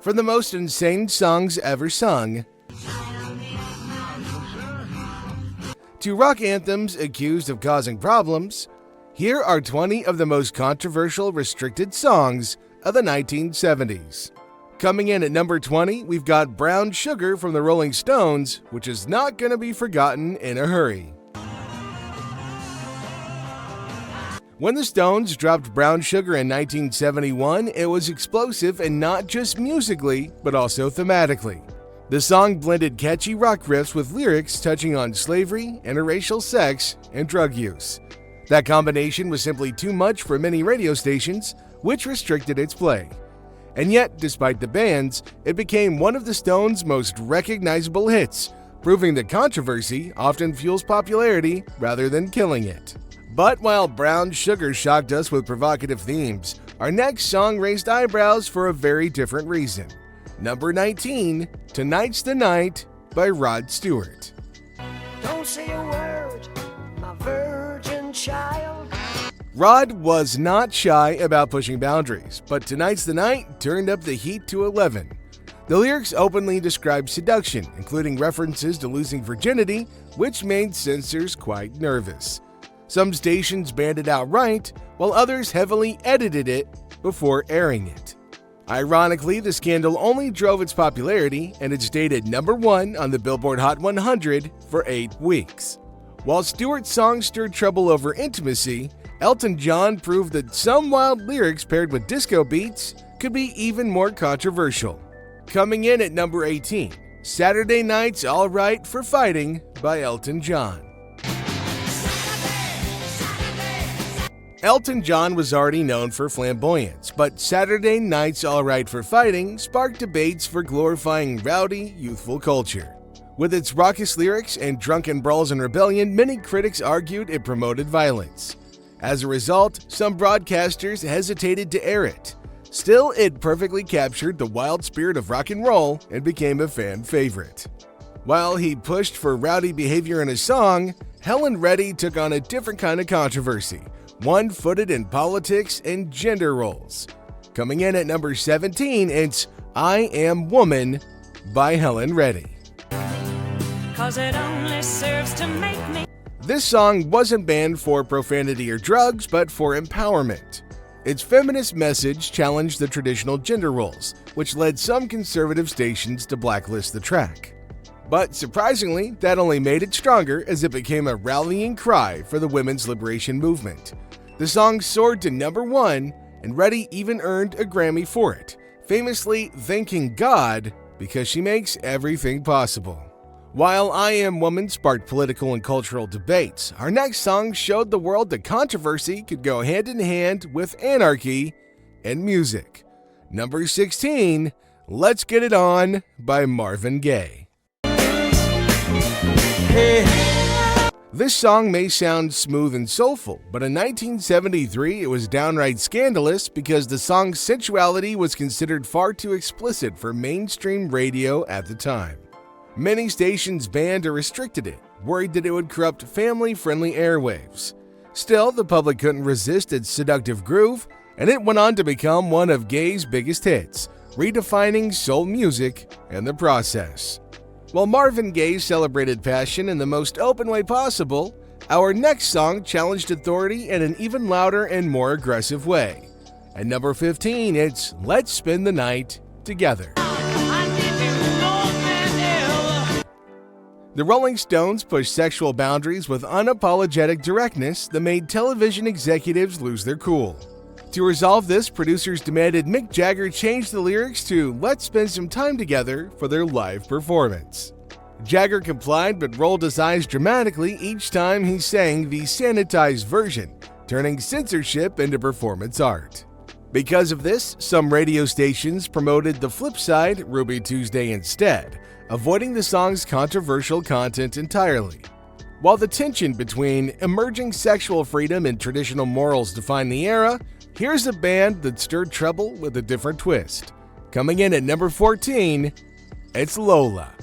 from the most insane songs ever sung to rock anthems accused of causing problems, here are 20 of the most controversial restricted songs of the 1970s. Coming in at number 20, we've got Brown Sugar from the Rolling Stones, which is not going to be forgotten in a hurry. When the Stones dropped Brown Sugar in 1971, it was explosive and not just musically, but also thematically. The song blended catchy rock riffs with lyrics touching on slavery, interracial sex, and drug use. That combination was simply too much for many radio stations, which restricted its play. And yet, despite the bans, it became one of the Stones' most recognizable hits, proving that controversy often fuels popularity rather than killing it. But while Brown Sugar shocked us with provocative themes, our next song raised eyebrows for a very different reason. Number 19, Tonight's the Night by Rod Stewart. Don't say a word, my virgin child. Rod was not shy about pushing boundaries, but Tonight's the Night turned up the heat to 11. The lyrics openly described seduction, including references to losing virginity, which made censors quite nervous. Some stations banned it outright, while others heavily edited it before airing it. Ironically, the scandal only drove its popularity, and it stayed at number 1 on the Billboard Hot 100 for 8 weeks. While Stewart's song stirred trouble over intimacy, Elton John proved that some wild lyrics paired with disco beats could be even more controversial. Coming in at number 18, Saturday Night's All Right for Fighting by Elton John. Elton John was already known for flamboyance, but Saturday Night's All Right for Fighting sparked debates for glorifying rowdy, youthful culture. With its raucous lyrics and drunken brawls and rebellion, many critics argued it promoted violence. As a result, some broadcasters hesitated to air it. Still, it perfectly captured the wild spirit of rock and roll and became a fan favorite. While he pushed for rowdy behavior in his song, Helen Reddy took on a different kind of controversy, one footed in politics and gender roles. Coming in at number 17, it's I Am Woman by Helen Reddy. 'Cause it only serves to make me. This song wasn't banned for profanity or drugs, but for empowerment. Its feminist message challenged the traditional gender roles, which led some conservative stations to blacklist the track. But surprisingly, that only made it stronger as it became a rallying cry for the women's liberation movement. The song soared to number 1, and Reddy even earned a Grammy for it, famously thanking God because she makes everything possible. While I Am Woman sparked political and cultural debates, our next song showed the world that controversy could go hand in hand with anarchy and music. Number 16, Let's Get It On by Marvin Gaye. This song may sound smooth and soulful, but in 1973 it was downright scandalous because the song's sensuality was considered far too explicit for mainstream radio at the time. Many stations banned or restricted it, worried that it would corrupt family-friendly airwaves. Still, the public couldn't resist its seductive groove, and it went on to become one of Gaye's biggest hits, redefining soul music in the process. While Marvin Gaye celebrated passion in the most open way possible, our next song challenged authority in an even louder and more aggressive way. At number 15, it's Let's Spend the Night Together. The Rolling Stones pushed sexual boundaries with unapologetic directness that made television executives lose their cool. To resolve this, producers demanded Mick Jagger change the lyrics to Let's Spend Some Time Together for their live performance. Jagger complied but rolled his eyes dramatically each time he sang the sanitized version, turning censorship into performance art. Because of this, some radio stations promoted the flip side, Ruby Tuesday, instead, avoiding the song's controversial content entirely. While the tension between emerging sexual freedom and traditional morals defined the era, here's a band that stirred trouble with a different twist. Coming in at number 14, it's LOLA.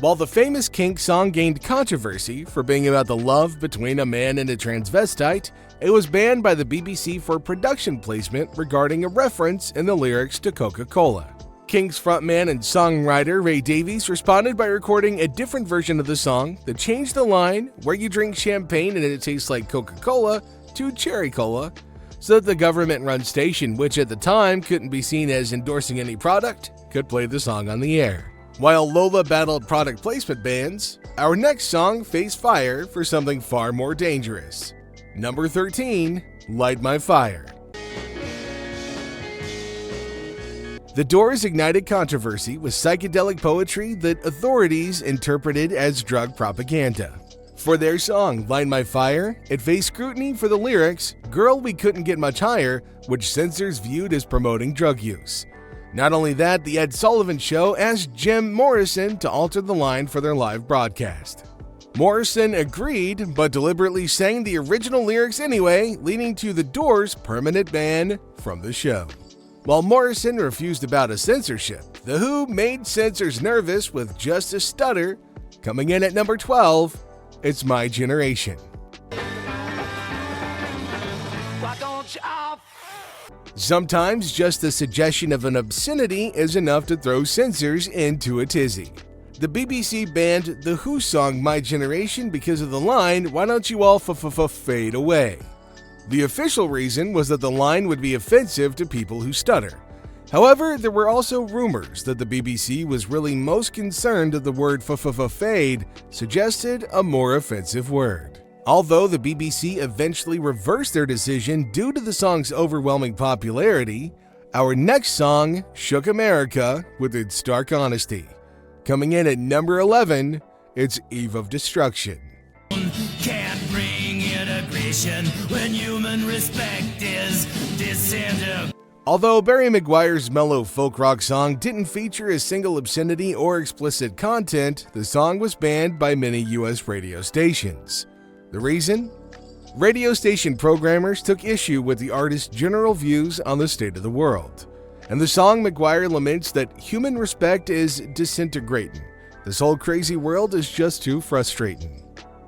While the famous Kink song gained controversy for being about the love between a man and a transvestite, it was banned by the BBC for production placement regarding a reference in the lyrics to Coca-Cola. Kink's frontman and songwriter Ray Davies responded by recording a different version of the song that changed the line "where you drink champagne and it tastes like Coca-Cola" to "cherry cola," so that the government-run station, which at the time couldn't be seen as endorsing any product, could play the song on the air. While LOLA battled product placement bans, our next song faced fire for something far more dangerous. Number 13, Light My Fire. The Doors ignited controversy with psychedelic poetry that authorities interpreted as drug propaganda. For their song, Light My Fire, it faced scrutiny for the lyrics, "Girl, we couldn't get much higher," which censors viewed as promoting drug use. Not only that, the Ed Sullivan Show asked Jim Morrison to alter the line for their live broadcast. Morrison agreed, but deliberately sang the original lyrics anyway, leading to the Doors' permanent ban from the show. While Morrison refused about a censorship, The Who made censors nervous with Just a Stutter. Coming in at number 12, it's My Generation. Sometimes just the suggestion of an obscenity is enough to throw censors into a tizzy. The BBC banned The Who song My Generation because of the line, "Why don't you all fade away?" The official reason was that the line would be offensive to people who stutter. However, there were also rumors that the BBC was really most concerned that the word fade suggested a more offensive word. Although the BBC eventually reversed their decision due to the song's overwhelming popularity, our next song shook America with its stark honesty. Coming in at number 11, it's Eve of Destruction. Can't bring integration when human respect is disintegrated. Although Barry McGuire's mellow folk rock song didn't feature a single obscenity or explicit content, the song was banned by many U.S. radio stations. The reason? Radio station programmers took issue with the artist's general views on the state of the world. And the song McGuire laments that human respect is disintegrating. This whole crazy world is just too frustrating.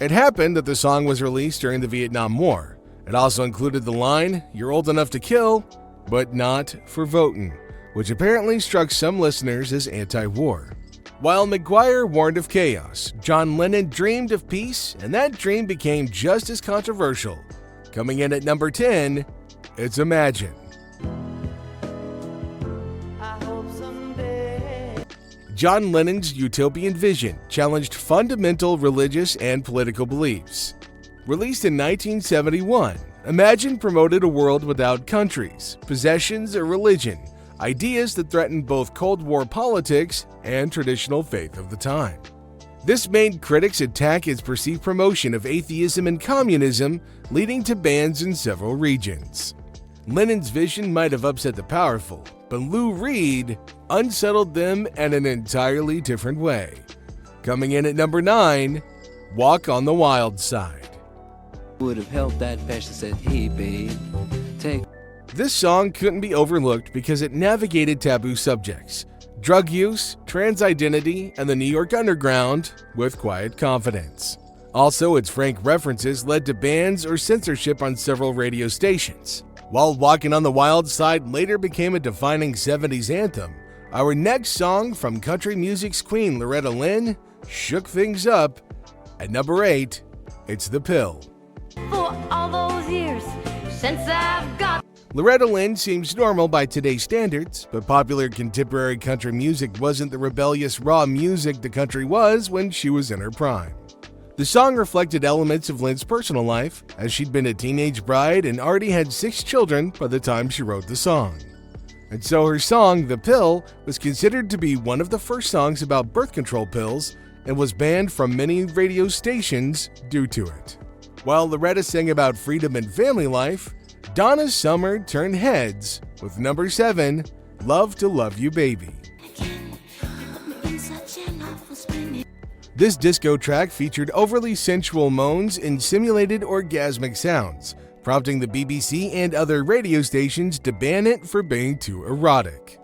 It happened that the song was released during the Vietnam War. It also included the line, "You're old enough to kill, but not for voting," which apparently struck some listeners as anti-war. While McGuire warned of chaos, John Lennon dreamed of peace, and that dream became just as controversial. Coming in at number 10, it's Imagine. John Lennon's utopian vision challenged fundamental religious and political beliefs. Released in 1971, Imagine promoted a world without countries, possessions, or religion, ideas that threatened both Cold War politics and traditional faith of the time. This made critics attack its perceived promotion of atheism and communism, leading to bans in several regions. Lennon's vision might have upset the powerful, but Lou Reed unsettled them in an entirely different way. Coming in at number 9, Walk on the Wild Side. Would have held that patch and said, "Hey babe, take." This song couldn't be overlooked because it navigated taboo subjects, drug use, trans identity, and the New York Underground with quiet confidence. Also, its frank references led to bans or censorship on several radio stations. While Walking on the Wild Side later became a defining 70s anthem, our next song from country music's queen Loretta Lynn shook things up. At number 8, it's The Pill. For all those years since I've got. Loretta Lynn seems normal by today's standards, but popular contemporary country music wasn't the rebellious raw music the country was when she was in her prime. The song reflected elements of Lynn's personal life, as she'd been a teenage bride and already had 6 children by the time she wrote the song. And so her song, The Pill, was considered to be one of the first songs about birth control pills and was banned from many radio stations due to it. While Loretta sang about freedom and family life, Donna Summer turned heads with number 7, Love to Love You Baby. This disco track featured overly sensual moans and simulated orgasmic sounds, prompting the BBC and other radio stations to ban it for being too erotic.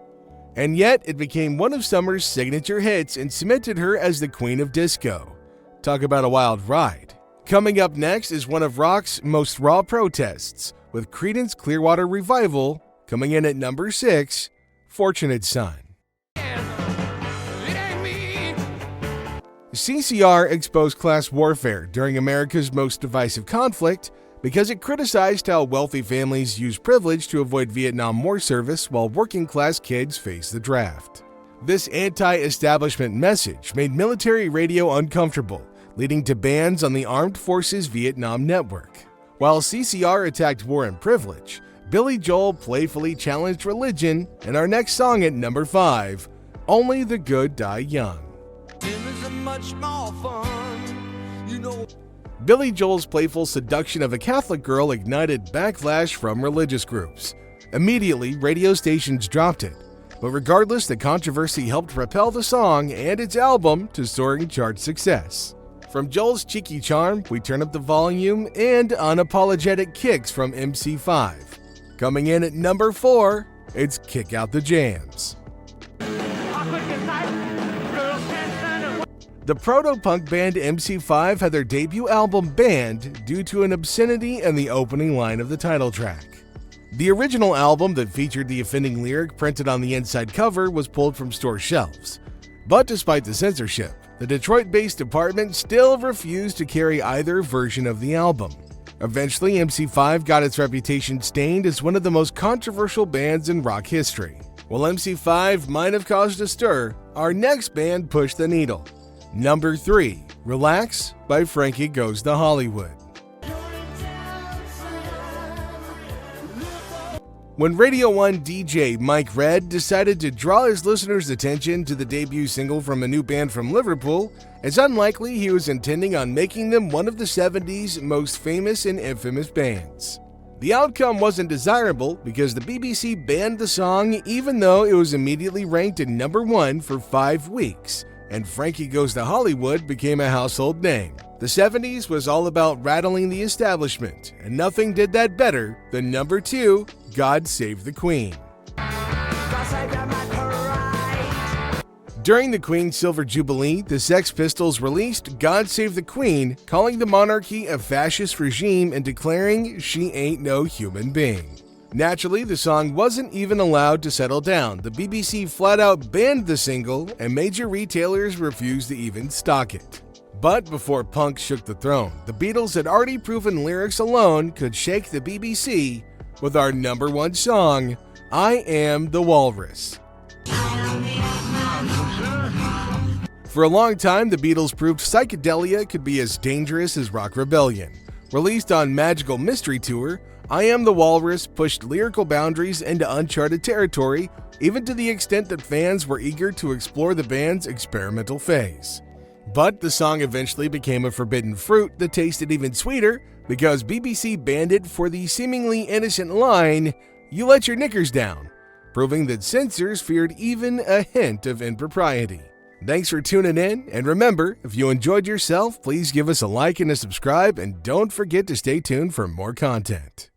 And yet, it became one of Summer's signature hits and cemented her as the queen of disco. Talk about a wild ride. Coming up next is one of rock's most raw protests, with Creedence Clearwater Revival coming in at number 6, Fortunate Son. CCR exposed class warfare during America's most divisive conflict because it criticized how wealthy families use privilege to avoid Vietnam War service while working-class kids face the draft. This anti-establishment message made military radio uncomfortable, leading to bans on the Armed Forces Vietnam Network. While CCR attacked war and privilege, Billy Joel playfully challenged religion in our next song at number 5, Only the Good Die Young. Billy Joel's playful seduction of a Catholic girl ignited backlash from religious groups. Immediately, radio stations dropped it. But regardless, the controversy helped propel the song and its album to soaring chart success. From Joel's cheeky charm, we turn up the volume and unapologetic kicks from MC5. Coming in at number 4, it's Kick Out the Jams. The proto-punk band MC5 had their debut album banned due to an obscenity in the opening line of the title track. The original album that featured the offending lyric printed on the inside cover was pulled from store shelves. But despite the censorship, the Detroit-based department still refused to carry either version of the album. Eventually, MC5 got its reputation stained as one of the most controversial bands in rock history. While MC5 might have caused a stir, our next band pushed the needle. Number 3, Relax by Frankie Goes to Hollywood. When Radio 1 DJ Mike Redd decided to draw his listeners' attention to the debut single from a new band from Liverpool, it's unlikely he was intending on making them one of the 70s most famous and infamous bands. The outcome wasn't desirable because the BBC banned the song even though it was immediately ranked at number 1 for 5 weeks, and Frankie Goes to Hollywood became a household name. The 70s was all about rattling the establishment, and nothing did that better than number 2, God Save the Queen. During the Queen's Silver Jubilee, the Sex Pistols released God Save the Queen, calling the monarchy a fascist regime and declaring she ain't no human being. Naturally, the song wasn't even allowed to settle down. The BBC flat out banned the single, and major retailers refused to even stock it. But before punk shook the throne, the Beatles had already proven lyrics alone could shake the BBC with our number 1 song, I Am the Walrus. For a long time, the Beatles proved psychedelia could be as dangerous as rock rebellion. Released on Magical Mystery Tour, I Am the Walrus pushed lyrical boundaries into uncharted territory, even to the extent that fans were eager to explore the band's experimental phase. But the song eventually became a forbidden fruit that tasted even sweeter because BBC banned it for the seemingly innocent line, "You let your knickers down," proving that censors feared even a hint of impropriety. Thanks for tuning in, and remember, if you enjoyed yourself, please give us a like and a subscribe, and don't forget to stay tuned for more content.